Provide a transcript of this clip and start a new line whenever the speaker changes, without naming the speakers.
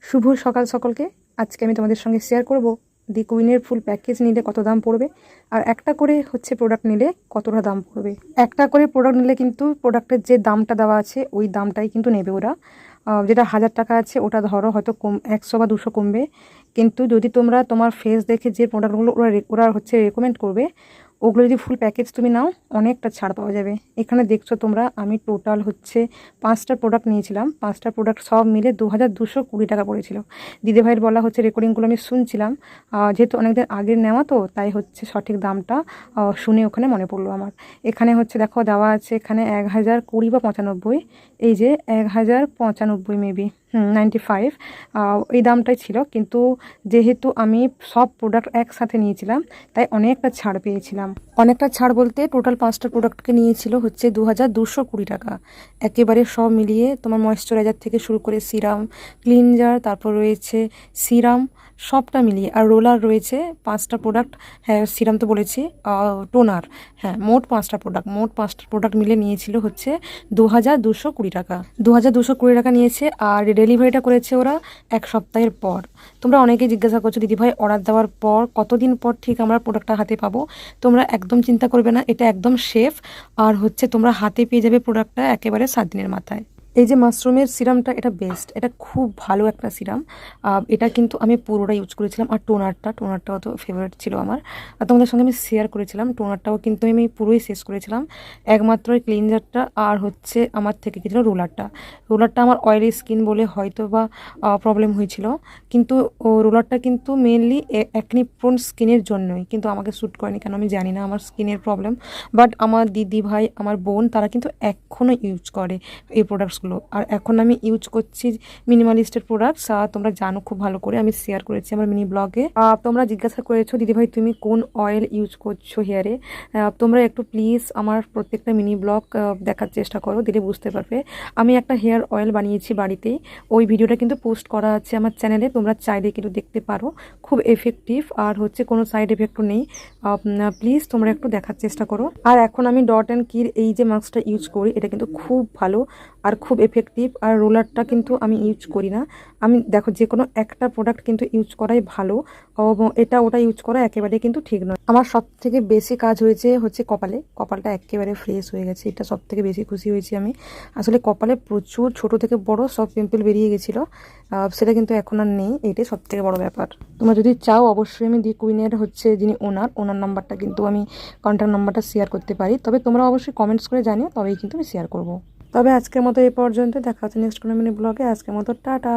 শুভ সকাল সকলকে। আজকে আমি তোমাদের সঙ্গে শেয়ার করব দি কুইনের ফুল প্যাকেজ নিলে কত দাম পড়বে, আর একটা করে প্রোডাক্ট নিলে কতটা দাম পড়বে। একটা করে প্রোডাক্ট নিলে কিন্তু প্রোডাক্টের যে দামটা দেওয়া আছে ওই দামটাই কিন্তু নেবে ওরা। যেটা 1000 টাকা আছে ওটা ধরো হয়তো 100 বা 200 কমবে। কিন্তু যদি তোমরা তোমার ফেস দেখে যে প্রোডাক্টগুলো ওরা রেকমেন্ড করবে ওগুলো যদি ফুল প্যাকেজ তুমি নাও অনেকটা ছাড় পাওয়া যাবে। এখানে দেখছো তোমরা আমি টোটাল 5টা প্রোডাক্ট নিয়েছিলাম। 5টা প্রোডাক্ট সব মিলে 2220 টাকা পড়েছিল। দিদিভাইয়ের বলা রেকর্ডিংগুলো আমি শুনছিলাম, যেহেতু অনেকদিন আগের নেওয়া তো তাই সঠিক দামটা শুনে ওখানে মনে পড়লো আমার। এখানে দেখো দেওয়া আছে এখানে 1020 বা 95, এই যে 1095 মেবি 95 এই দামটাই ছিল। কিন্তু যেহেতু আমি সব প্রোডাক্ট একসাথে নিয়েছিলাম তাই অনেকটা ছাড় পেয়েছিলাম। অনেকটা ছাড় বলতে টোটাল 5টা প্রোডাক্টকে নিয়েছিল 2220 টাকা। একেবারে সব মিলিয়ে তোমার ময়েশ্চারাইজার থেকে শুরু করে সিরাম, ক্লিনজার, তারপর রয়েছে সিরাম, সবটা মিলিয়ে আর রোলার রয়েছে 5টা প্রোডাক্ট। হ্যাঁ, সিরাম তো বলেছি, টোনার, হ্যাঁ, মোট 5টা প্রোডাক্ট মিলে নিয়েছিল 2220 টাকা। 2220 টাকা নিয়েছে। আর ডেলিভারিটা করেছে ওরা 1 সপ্তাহের পর। তোমরা অনেকেই জিজ্ঞাসা করছো দিদিভাই অর্ডার দেওয়ার পর কতদিন পর ঠিক আমরা প্রোডাক্টটা হাতে পাবো। তোমরা একদম চিন্তা করবে না, এটা একদম সেফ। আর তোমরা হাতে পেয়ে যাবে প্রোডাক্টটা একেবারে 7 দিনের মাথায়। এই যে মাশরুমের সিরামটা এটা বেস্ট, এটা খুব ভালো একটা সিরাম। এটা কিন্তু আমি পুরোটা ইউজ করেছিলাম। আর টোনারটাও তো ফেভারিট ছিল আমার, আর তোমাদের সঙ্গে আমি শেয়ার করেছিলাম। টোনারটাও কিন্তু আমি পুরোই শেষ করেছিলাম, একমাত্র ক্লিনজারটা আর আমার থেকে গেছিলো রোলারটা আমার অয়েলি স্কিন বলে হয়তো বা প্রবলেম হয়েছিল। কিন্তু রোলারটা কিন্তু মেনলি অ্যাকনি প্রোন স্কিনের জন্যই, কিন্তু আমাকে শ্যুট করেনি কেন আমি জানি না, আমার স্কিনের প্রবলেম। বাট আমার দিদি ভাই, আমার বোন, তারা কিন্তু এখনও ইউজ করে এই প্রোডাক্টসগুলো। আর এখন আমি ইউজ করছি মিনিমালিস্টের প্রোডাক্টস। তোমরা জানো খুব ভালো করে, আমি শেয়ার করেছি আমার মিনি ব্লগে। তোমরা জিজ্ঞাসা করেছো দিদিভাই তুমি কোন অয়েল ইউজ করছো হেয়ারে। তোমরা একটু প্লিজ আমার প্রত্যেকটা মিনি ব্লগ দেখার চেষ্টা করো, দিলে বুঝতে পারবে। আমি একটা হেয়ার অয়েল বানিয়েছি বাড়িতেই, ওই ভিডিওটা কিন্তু পোস্ট করা আছে আমার চ্যানেলে, তোমরা চাইলে কিন্তু দেখতে পারো। খুব এফেক্টিভ আর কোনো সাইড এফেক্টও নেই। প্লিজ তোমরা একটু দেখার চেষ্টা করো। আর এখন আমি ডট অ্যান্ড কির এই যে মাস্কটা ইউজ করি, এটা কিন্তু খুব ভালো আর খুব এফেক্টিভ। আর রোলারটা কিন্তু আমি ইউজ করি না। আমি দেখো যে কোনো একটা প্রোডাক্ট কিন্তু ইউজ করাই ভালো, এটা ওটা ইউজ করা একেবারে কিন্তু ঠিক নয়। আমার সব থেকে বেশি কাজ হয়েছে কপালটা একেবারে ফ্রেশ হয়ে গেছে, এটা সব থেকে বেশি খুশি হয়েছি আমি। আসলে কপালে প্রচুর ছোট থেকে বড় সব পিম্পল বেরিয়ে গেছিলো, সেটা কিন্তু এখন আর নেই, এটাই সব থেকে বড় ব্যাপার। তোমরা যদি চাও অবশ্যই আমি দি কুইনের যিনি ওনার নাম্বারটা কিন্তু আমি কন্ট্যাক্ট নাম্বারটা শেয়ার করতে পারি। তবে তোমরা অবশ্যই কমেন্টস করে জানিও, তবেই কিন্তু আমি শেয়ার করবো। তবে আজকের মতো এই পর্যন্ত, দেখা হচ্ছে নেক্সট কোনো মিনি ব্লগে। আজকের মতো টাটা।